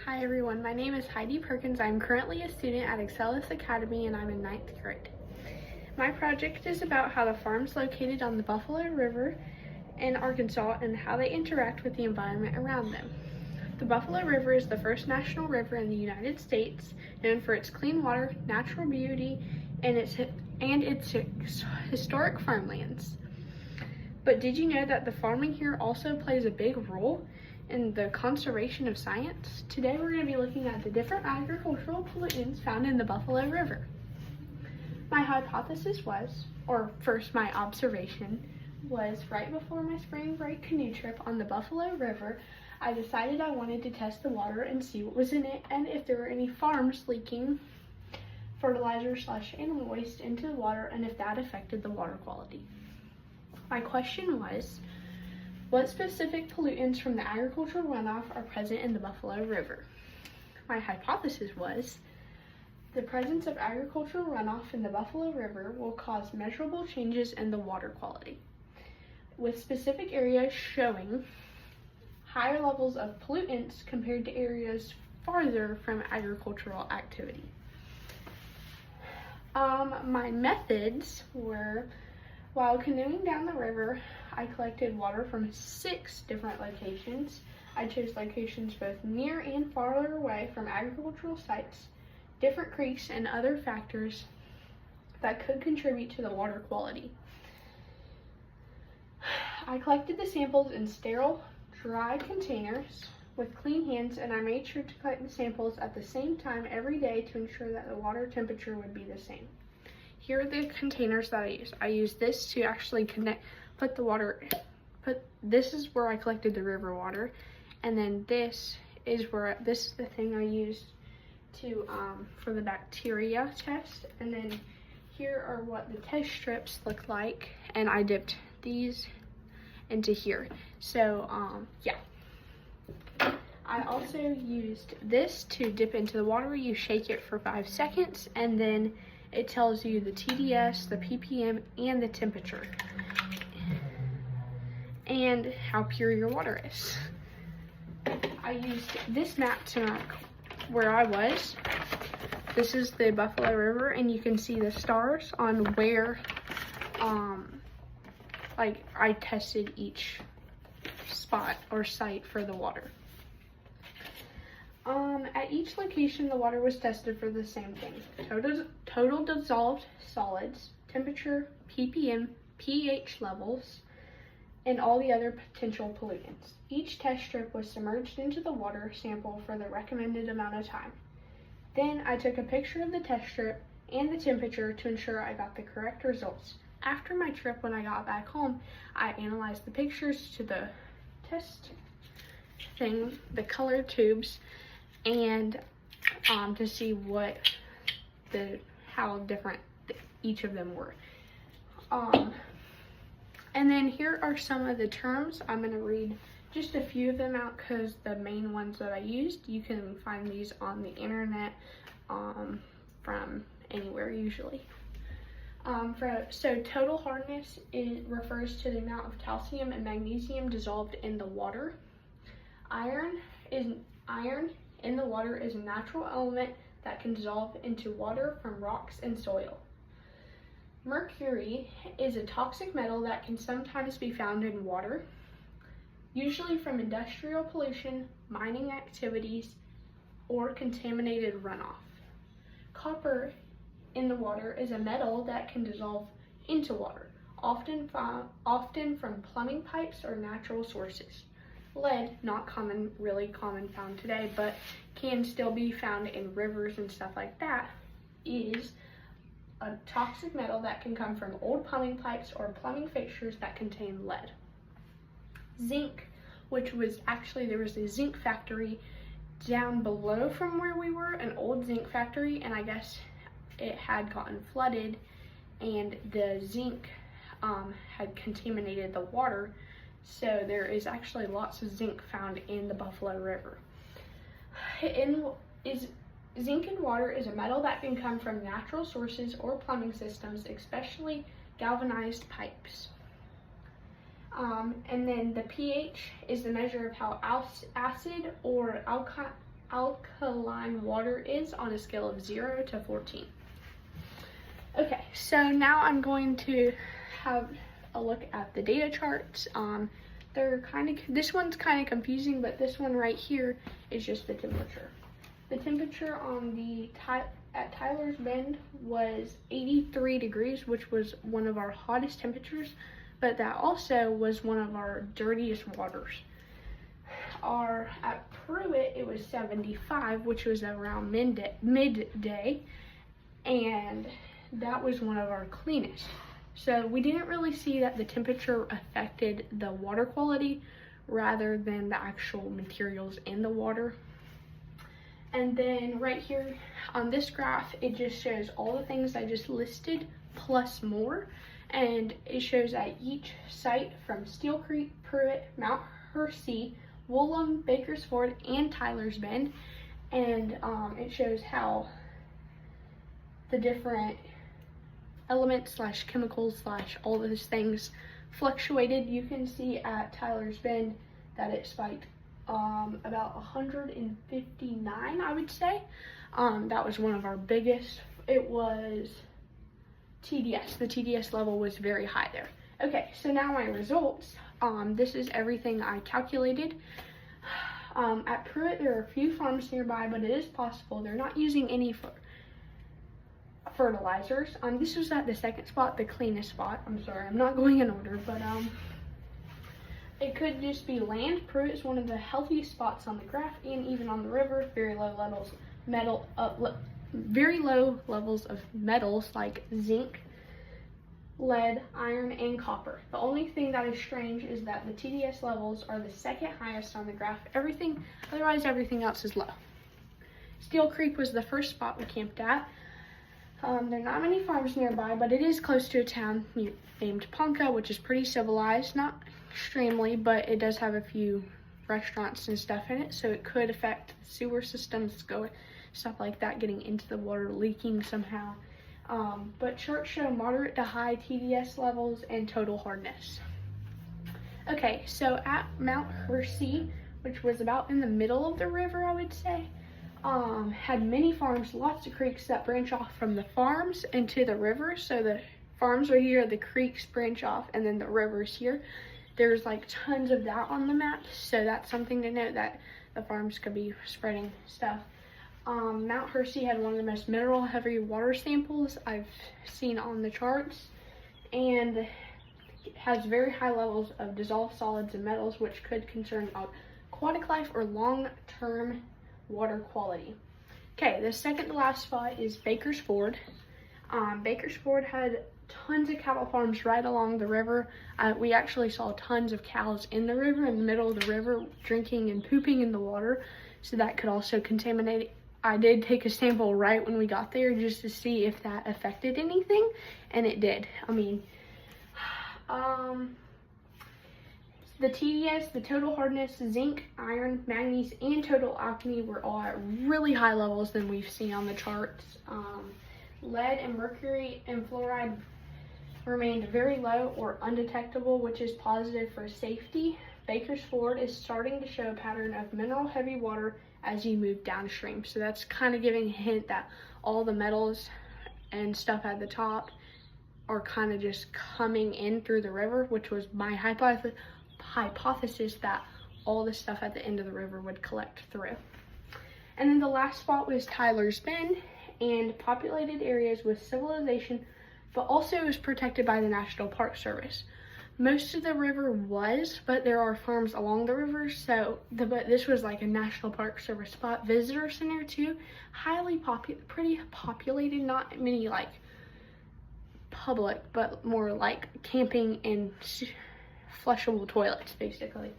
Hi everyone, my name is Heidi Perkins. I'm currently a student at Excellus Academy and I'm in 9th grade. My project is about how the farms located on the Buffalo River in Arkansas and how they interact with the environment around them. The Buffalo River is the first national river in the United States, known for its clean water, natural beauty, and its historic farmlands. But did you know that the farming here also plays a big role in the conservation of science? Today we're going to be looking at the different agricultural pollutants found in the Buffalo River. My hypothesis was, or first my observation, was right before my spring break canoe trip on the Buffalo River, I decided I wanted to test the water and see what was in it and if there were any farms leaking fertilizer/animal waste into the water and if that affected the water quality. My question was, what specific pollutants from the agricultural runoff are present in the Buffalo River? My hypothesis was, the presence of agricultural runoff in the Buffalo River will cause measurable changes in the water quality, with specific areas showing higher levels of pollutants compared to areas farther from agricultural activity. My methods were, while canoeing down the river, I collected water from 6 different locations. I chose locations both near and farther away from agricultural sites, different creeks, and other factors that could contribute to the water quality. I collected the samples in sterile, dry containers with clean hands, and I made sure to collect the samples at the same time every day to ensure that the water temperature would be the same. Here are the containers that I used. I used this to actually this is where I collected the river water, and then this is the thing I used to for the bacteria test, and then here are what the test strips look like, and I dipped these into here. So yeah. I also used this to dip into the water. You shake it for 5 seconds, and then it tells you the TDS, the ppm, and the temperature, and how pure your water is. I used this map to mark where I was. This is the Buffalo River, and you can see the stars on where I tested each spot or site for the water. At each location, the water was tested for the same thing: total dissolved solids, temperature, ppm, pH levels, and all the other potential pollutants. Each test strip was submerged into the water sample for the recommended amount of time. Then I took a picture of the test strip and the temperature to ensure I got the correct results. After my trip, when I got back home, I analyzed the pictures to the test thing, the color tubes, and to see how different each of them were. And then here are some of the terms. I'm going to read just a few of them out because the main ones that I used, you can find these on the internet from anywhere usually. So total hardness refers to the amount of calcium and magnesium dissolved in the water. Iron in the water is a natural element that can dissolve into water from rocks and soil. Mercury is a toxic metal that can sometimes be found in water, usually from industrial pollution, mining activities, or contaminated runoff. Copper in the water is a metal that can dissolve into water, often from plumbing pipes or natural sources. Lead, not really common found today, but can still be found in rivers and stuff like that, is a toxic metal that can come from old plumbing pipes or plumbing fixtures that contain lead. Zinc, there was a zinc factory down below from where we were, an old zinc factory, and I guess it had gotten flooded and the zinc had contaminated the water. So there is actually lots of zinc found in the Buffalo River. Zinc in water is a metal that can come from natural sources or plumbing systems, especially galvanized pipes. And then the pH is the measure of how acid or alkaline water is on a scale of 0 to 14. Okay, so now I'm going to have a look at the data charts. This one's kind of confusing, but this one right here is just the temperature. The temperature on at Tyler's Bend was 83 degrees, which was one of our hottest temperatures, but that also was one of our dirtiest waters. At Pruitt, it was 75, which was around midday, and that was one of our cleanest. So we didn't really see that the temperature affected the water quality rather than the actual materials in the water. And then right here on this graph, it just shows all the things I just listed plus more. And it shows at each site from Steel Creek, Pruitt, Mount Hersey, Woolham, Bakersford, and Tyler's Bend. And it shows how the different elements / chemicals / all those things fluctuated. You can see at Tyler's Bend that it spiked about 159, I would say. That was one of our biggest. It was TDS. The TDS level was very high there. Okay, so now my results. This is everything I calculated. At Pruitt, there are a few farms nearby, but it is possible they're not using any fertilizers. This was at the second spot, the cleanest spot. I'm sorry, I'm not going in order, but it could just be land. Pruitt is one of the healthiest spots on the graph and even on the river. Very low levels of metals like zinc, lead, iron, and copper. The only thing that is strange is that the TDS levels are the second highest on the graph. Otherwise everything else is low. Steel Creek was the first spot we camped at. There are not many farms nearby, but it is close to a town named Ponca, which is pretty civilized. Not extremely, but it does have a few restaurants and stuff in it, so it could affect sewer systems, stuff like that, getting into the water, leaking somehow. But charts show moderate to high TDS levels and total hardness. Okay, so at Mount Hersey, which was about in the middle of the river, I would say, had many farms, lots of creeks that branch off from the farms into the river. So the farms are here, the creeks branch off, and then the river's here. There's like tons of that on the map, so that's something to note, that the farms could be spreading stuff. Mount Hersey had one of the most mineral heavy water samples I've seen on the charts, and has very high levels of dissolved solids and metals, which could concern aquatic life or long-term water quality. Okay, the second to last spot is Bakersford. Bakersford had tons of cattle farms right along the river. We actually saw tons of cows in the river, in the middle of the river, drinking and pooping in the water, so that could also contaminate it. I did take a sample right when we got there just to see if that affected anything, and it did. The TDS, the total hardness, zinc, iron, manganese, and total alchemy were all at really high levels than we've seen on the charts. Lead and mercury and fluoride remained very low or undetectable, which is positive for safety. Bakersford is starting to show a pattern of mineral heavy water as you move downstream. So that's kind of giving a hint that all the metals and stuff at the top are kind of just coming in through the river, which was my hypothesis that all the stuff at the end of the river would collect through. And then the last spot was Tyler's Bend, and populated areas with civilization, but also was protected by the National Park Service. Most of the river was, but there are farms along the river, but this was like a National Park Service spot. Visitor center too, pretty populated, not many like public, but more like camping and flushable toilets, basically.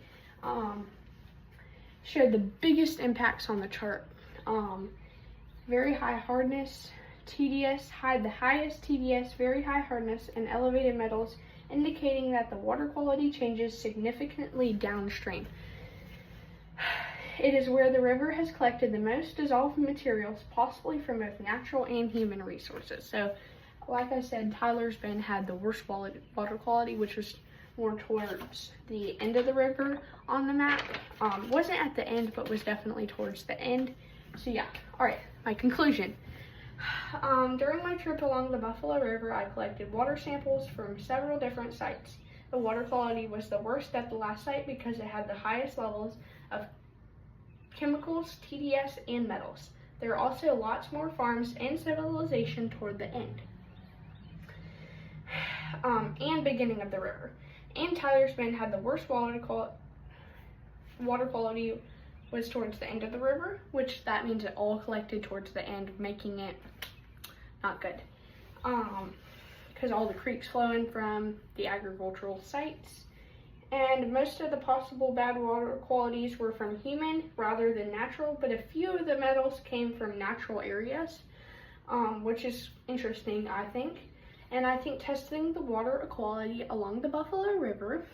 Showed the biggest impacts on the chart. Very high hardness, TDS, the highest TDS, very high hardness, and elevated metals, indicating that the water quality changes significantly downstream. It is where the river has collected the most dissolved materials, possibly from both natural and human resources. So, like I said, Tyler's Bend had the worst water quality, which was more towards the end of the river on the map. Wasn't at the end, but was definitely towards the end. So yeah, all right, my conclusion. During my trip along the Buffalo River, I collected water samples from several different sites. The water quality was the worst at the last site because it had the highest levels of chemicals, TDS, and metals. There are also lots more farms and civilization toward the end and beginning of the river. And Tyler's Bend had the worst water quality was towards the end of the river, which that means it all collected towards the end, making it not good. Because all the creeks flow in from the agricultural sites. And most of the possible bad water qualities were from human rather than natural, but a few of the metals came from natural areas, which is interesting, I think. And I think testing the water quality along the Buffalo River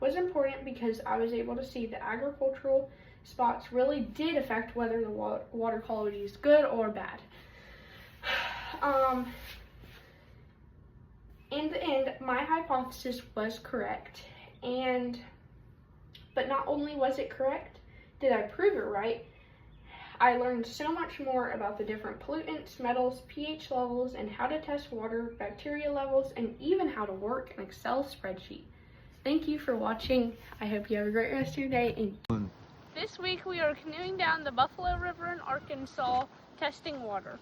was important because I was able to see the agricultural spots really did affect whether the water quality is good or bad. In the end, my hypothesis was correct, but not only was it correct, did I prove it right? I learned so much more about the different pollutants, metals, pH levels, and how to test water, bacteria levels, and even how to work an Excel spreadsheet. Thank you for watching. I hope you have a great rest of your day. This week we are canoeing down the Buffalo River in Arkansas, testing water.